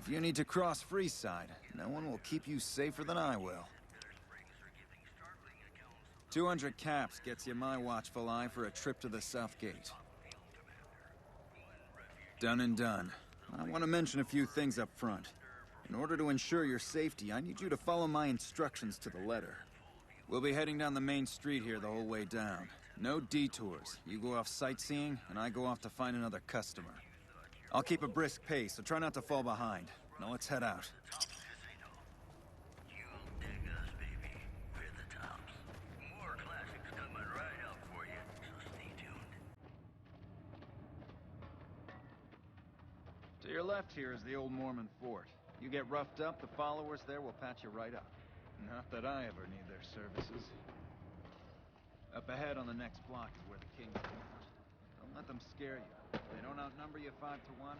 If you need to cross Freeside, no one will keep you safer than I will. 200 caps gets you my watchful eye for a trip to the South Gate. Done and done. I want to mention a few things up front. In order to ensure your safety, I need you to follow my instructions to the letter. We'll be heading down the main street here the whole way down. No detours. You go off sightseeing, and I go off to find another customer. I'll keep a brisk pace, so try not to fall behind. Now let's head out. To your left here is the old Mormon Fort. You get roughed up, the followers there will patch you right up. Not that I ever need their services. Up ahead on the next block is where the king's camped. Don't let them scare you. They don't outnumber you 5 to 1.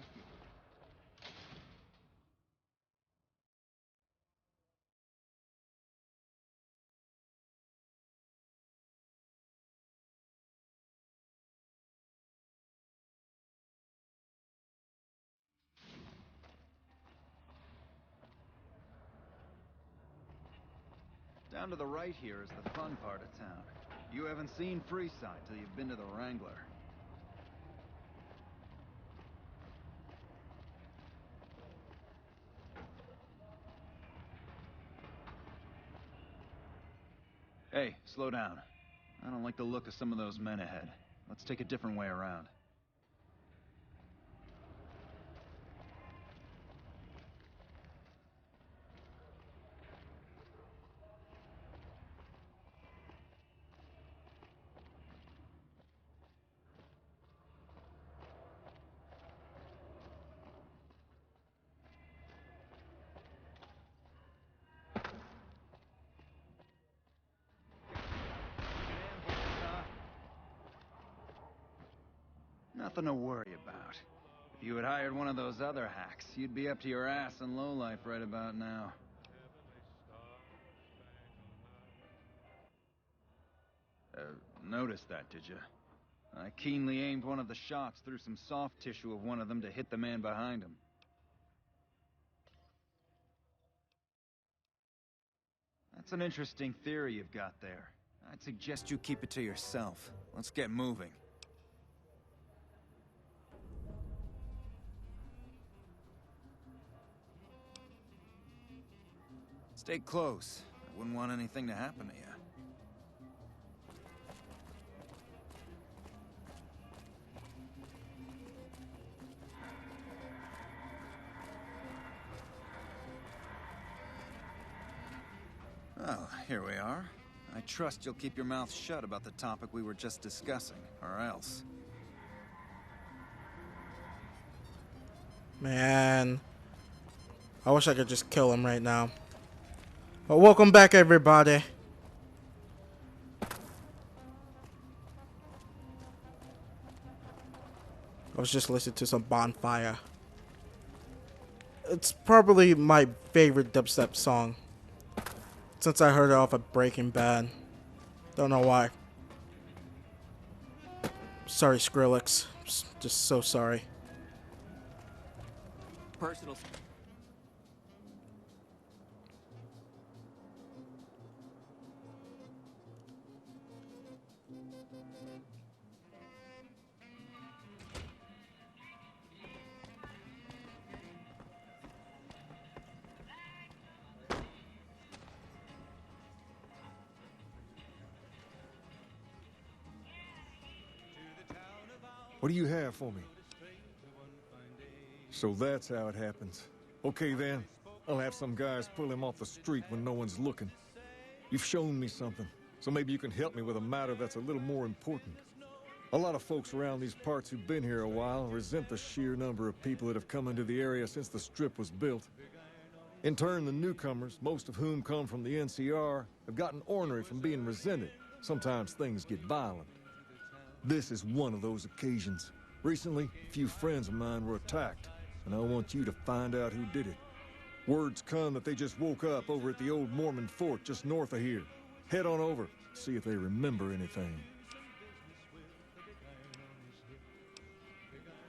Down to the right here is the fun part of town. You haven't seen Freeside till you've been to the Wrangler. Hey, slow down. I don't like the look of some of those men ahead. Let's take a different way around. Nothing to worry about. If you had hired one of those other hacks, you'd be up to your ass in lowlife right about now. Noticed that, did you? I keenly aimed one of the shots through some soft tissue of one of them to hit the man behind him. That's an interesting theory you've got there. I'd suggest you keep it to yourself. Let's get moving. Stay close. I wouldn't want anything to happen to you. Well, here we are. I trust you'll keep your mouth shut about the topic we were just discussing, or else. Man, I wish I could just kill him right now. But welcome back, everybody. I was just listening to some Bonfire. It's probably my favorite dubstep song since I heard it off of Breaking Bad. Don't know why. Sorry, Skrillex. Just so sorry. Personal. What do you have for me? So that's how it happens. Okay then, I'll have some guys pull him off the street when no one's looking. You've shown me something, so maybe you can help me with a matter that's a little more important. A lot of folks around these parts who've been here a while resent the sheer number of people that have come into the area since the Strip was built. In turn, the newcomers, most of whom come from the NCR, have gotten ornery from being resented. Sometimes things get violent. This is one of those occasions. Recently, a few friends of mine were attacked, and I want you to find out who did it. Word's come that they just woke up over at the old Mormon Fort just north of here. Head on over, see if they remember anything.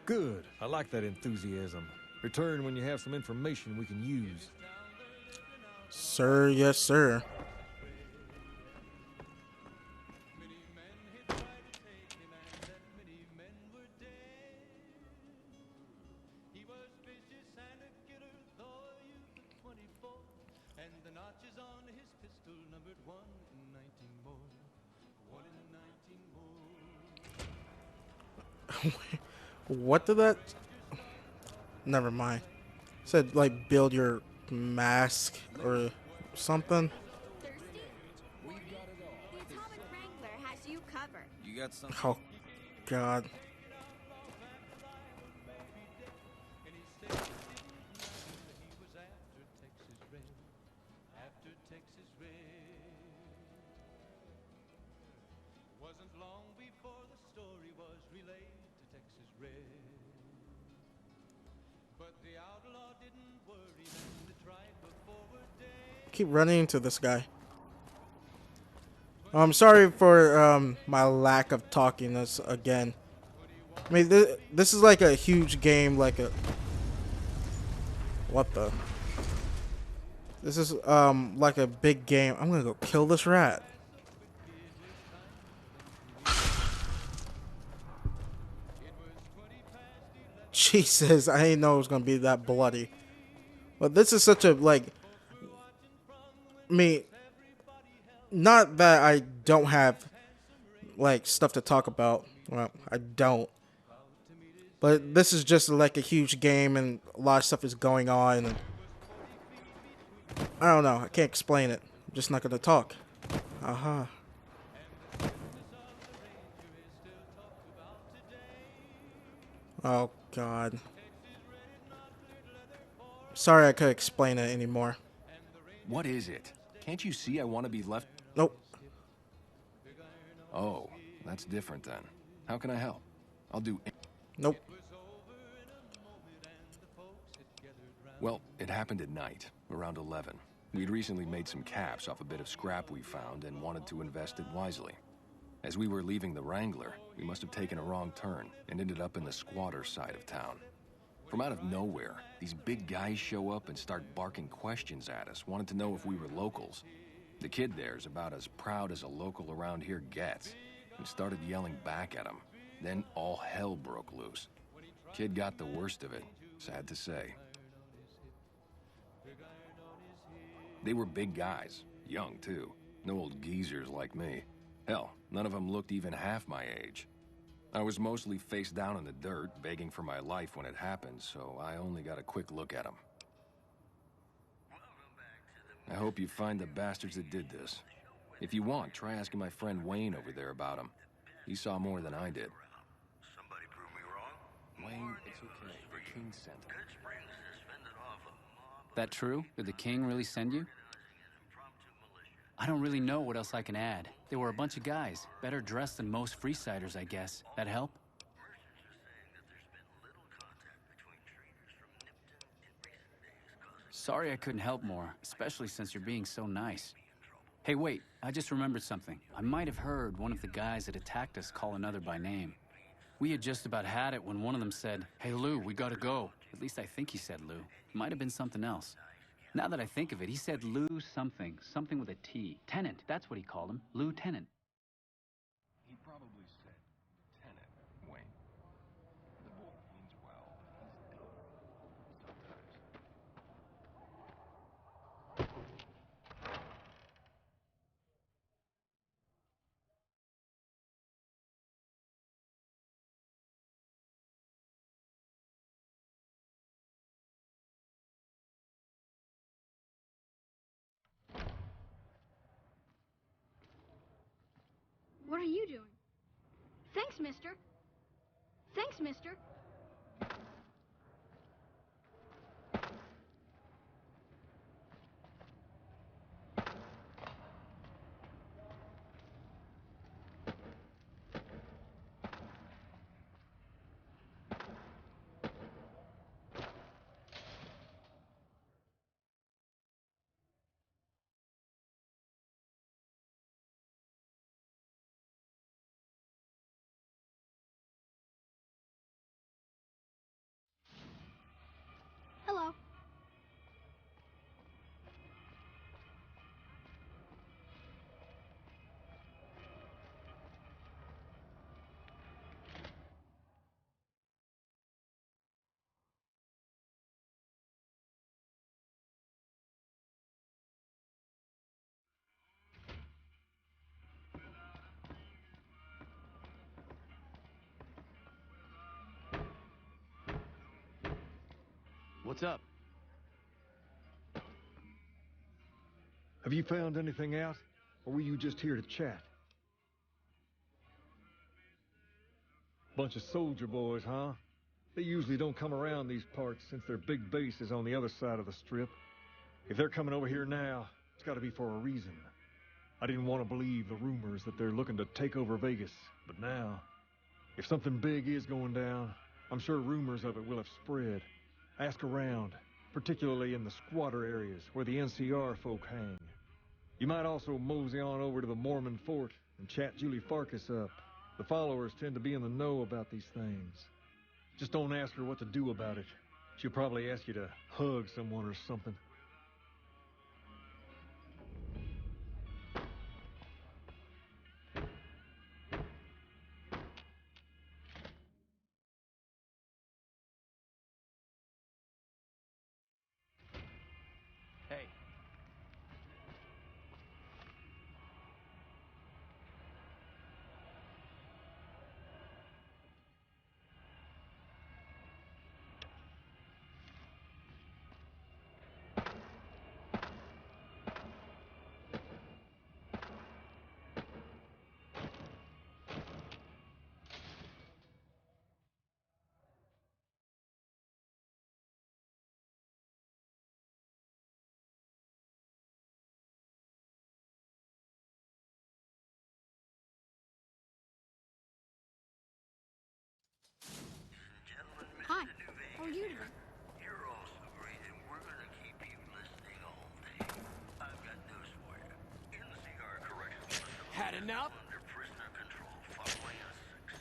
Good. I like that enthusiasm. Return when you have some information we can use. Sir, yes, sir. What did that? Never mind. Said like build your mask or something. Thirsty? The Atomic Wrangler has you covered. You got something? Oh, God. Keep running into this guy. I'm sorry for my lack of talkingness again. I mean, this is like a huge game, like a... What the? This is like a big game. I'm gonna go kill this rat. Jesus, I didn't know it was gonna be that bloody. But this is such a like... I mean, not that I don't have like stuff to talk about. Well, I don't. But this is just like a huge game and a lot of stuff is going on. And I don't know. I can't explain it. I'm just not going to talk. Aha. Oh, God. Sorry I couldn't explain it anymore. What is it? Can't you see I want to be left? Nope. Oh, that's different then. How can I help? I'll do... Nope. Well, it happened at night, around 11. We'd recently made some caps off a bit of scrap we found and wanted to invest it wisely. As we were leaving the Wrangler, we must have taken a wrong turn and ended up in the squatter side of town. From out of nowhere, these big guys show up and start barking questions at us, wanted to know if we were locals. The kid there's about as proud as a local around here gets, and started yelling back at him. Then all hell broke loose. Kid got the worst of it, sad to say. They were big guys, young too, no old geezers like me. Hell, none of them looked even half my age. I was mostly face down in the dirt, begging for my life when it happened, so I only got a quick look at them. I hope you find the bastards that did this. If you want, try asking my friend Wayne over there about him. He saw more than I did. Somebody prove me wrong. Wayne, it's okay. The king sent him. That true? Did the king really send you? I don't really know what else I can add. They were a bunch of guys, better dressed than most Freesiders, I guess. That help? Sorry I couldn't help more, especially since you're being so nice. Hey, wait, I just remembered something. I might have heard one of the guys that attacked us call another by name. We had just about had it when one of them said, "Hey, Lou, we gotta go." At least I think he said Lou. Might have been something else. Now that I think of it, he said Lou something. Something with a T. Tenant, that's what he called him. Lieutenant. He probably said, Tenant, Wayne. The boy means well. He's dumb. Sometimes. What are you doing? Thanks, mister. Thanks, mister. What's up? Have you found anything out? Or were you just here to chat? Bunch of soldier boys, huh? They usually don't come around these parts since their big base is on the other side of the strip. If they're coming over here now, it's got to be for a reason. I didn't want to believe the rumors that they're looking to take over Vegas, but now, if something big is going down, I'm sure rumors of it will have spread. Ask around, particularly in the squatter areas where the NCR folk hang. You might also mosey on over to the Mormon Fort and chat Julie Farkas up. The followers tend to be in the know about these things. Just don't ask her what to do about it. She'll probably ask you to hug someone or something. Hey. Hi. How are you doing? You're also great, and we're gonna keep you listening all day. I've got news for you. NCR correctional facility Had enough? under prisoner control following a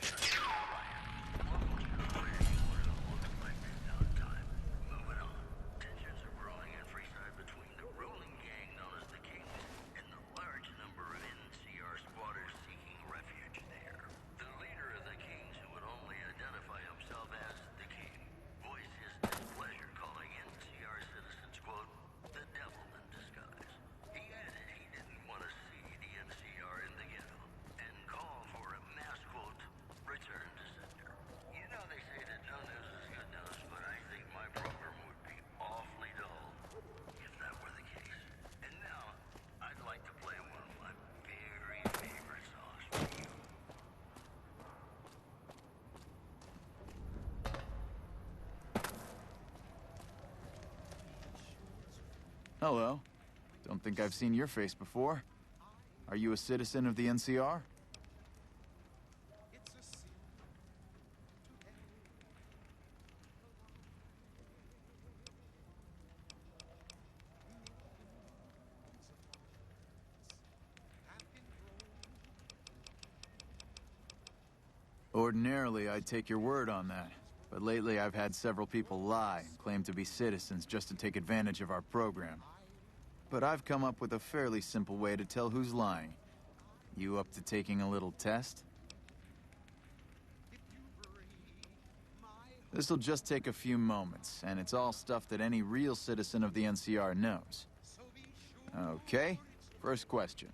successful riot. Locals are afraid what it looks like downtime. Moving on. Tensions are growing in Freeside between the ruling gang known as the Kings and the large number of NCR squatters seeking refuge there. The leader of the Kings, who would only identify himself as the King, voiced his displeasure, calling NCR citizens, quote, the devil in disguise. He added he didn't want to see the NCR in the ghetto, and called for a mass, quote, return to sender. You know they say that no news is good news, but I think my program would be awfully dull if that were the case. And now, I'd like to play one of my very favorite songs for you. Hello. Don't think I've seen your face before. Are you a citizen of the NCR? Ordinarily, I'd take your word on that. But lately, I've had several people lie and claim to be citizens just to take advantage of our program. But I've come up with a fairly simple way to tell who's lying. You up to taking a little test? This'll just take a few moments, and it's all stuff that any real citizen of the NCR knows. Okay, first question.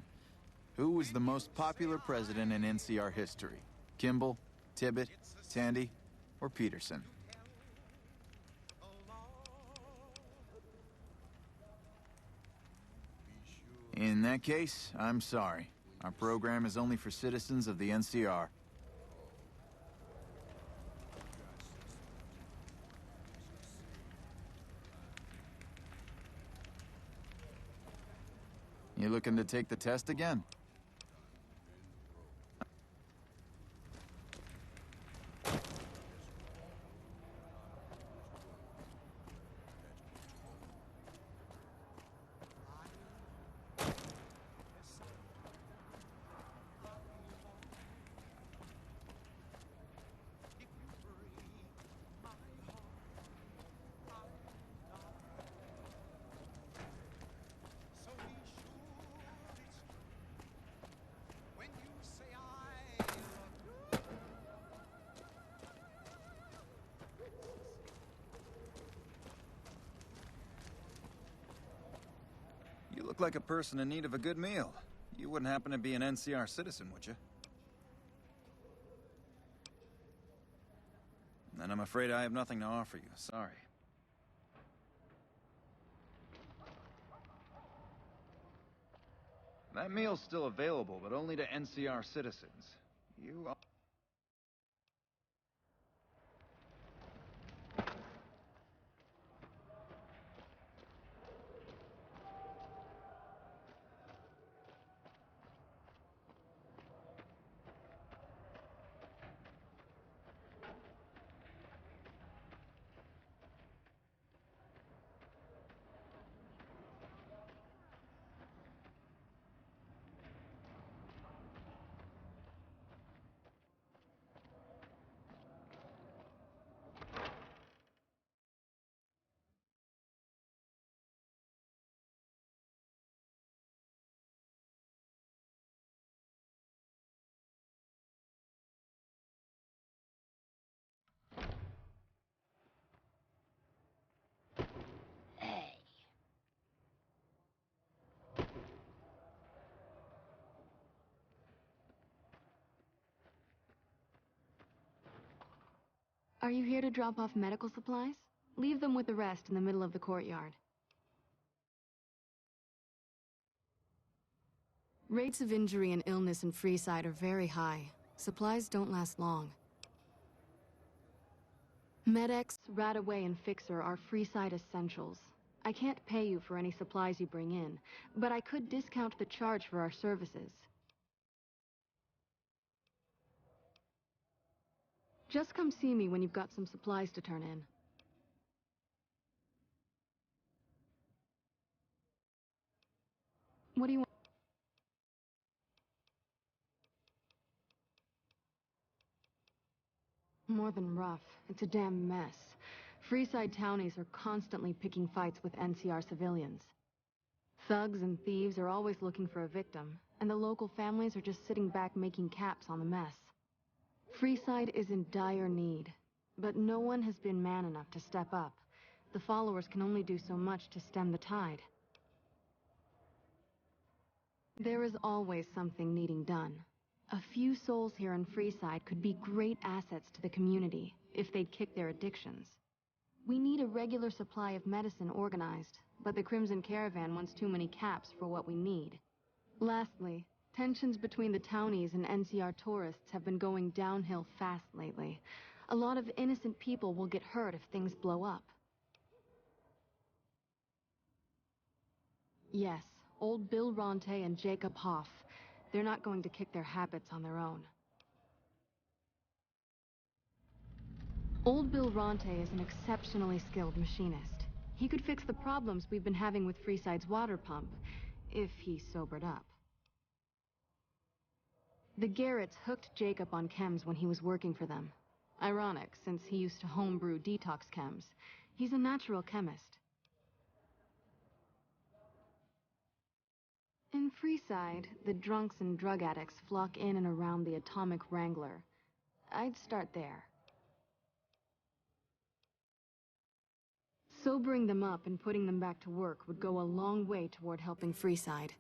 Who was the most popular president in NCR history? Kimball, Tibbet, Tandy, or Peterson? In that case, I'm sorry. Our program is only for citizens of the NCR. You looking to take the test again? You look like a person in need of a good meal. You wouldn't happen to be an NCR citizen, would you? Then I'm afraid I have nothing to offer you. Sorry. That meal's still available, but only to NCR citizens. You... Are you here to drop off medical supplies? Leave them with the rest in the middle of the courtyard. Rates of injury and illness in Freeside are very high. Supplies don't last long. Med-X, Radaway, and Fixer are Freeside essentials. I can't pay you for any supplies you bring in, but I could discount the charge for our services. Just come see me when you've got some supplies to turn in. What do you want? More than rough. It's a damn mess. Freeside townies are constantly picking fights with NCR civilians. Thugs and thieves are always looking for a victim, and the local families are just sitting back making caps on the mess. Freeside is in dire need, but no one has been man enough to step up. The followers can only do so much to stem the tide. There is always something needing done. A few souls here in Freeside could be great assets to the community if they'd kick their addictions. We need a regular supply of medicine organized, but the Crimson Caravan wants too many caps for what we need. Lastly, tensions between the townies and NCR tourists have been going downhill fast lately. A lot of innocent people will get hurt if things blow up. Yes, old Bill Ronte and Jacob Hoff. They're not going to kick their habits on their own. Old Bill Ronte is an exceptionally skilled machinist. He could fix the problems we've been having with Freeside's water pump, if he sobered up. The Garretts hooked Jacob on chems when he was working for them. Ironic, since he used to homebrew detox chems. He's a natural chemist. In Freeside, the drunks and drug addicts flock in and around the Atomic Wrangler. I'd start there. Sobering them up and putting them back to work would go a long way toward helping Freeside.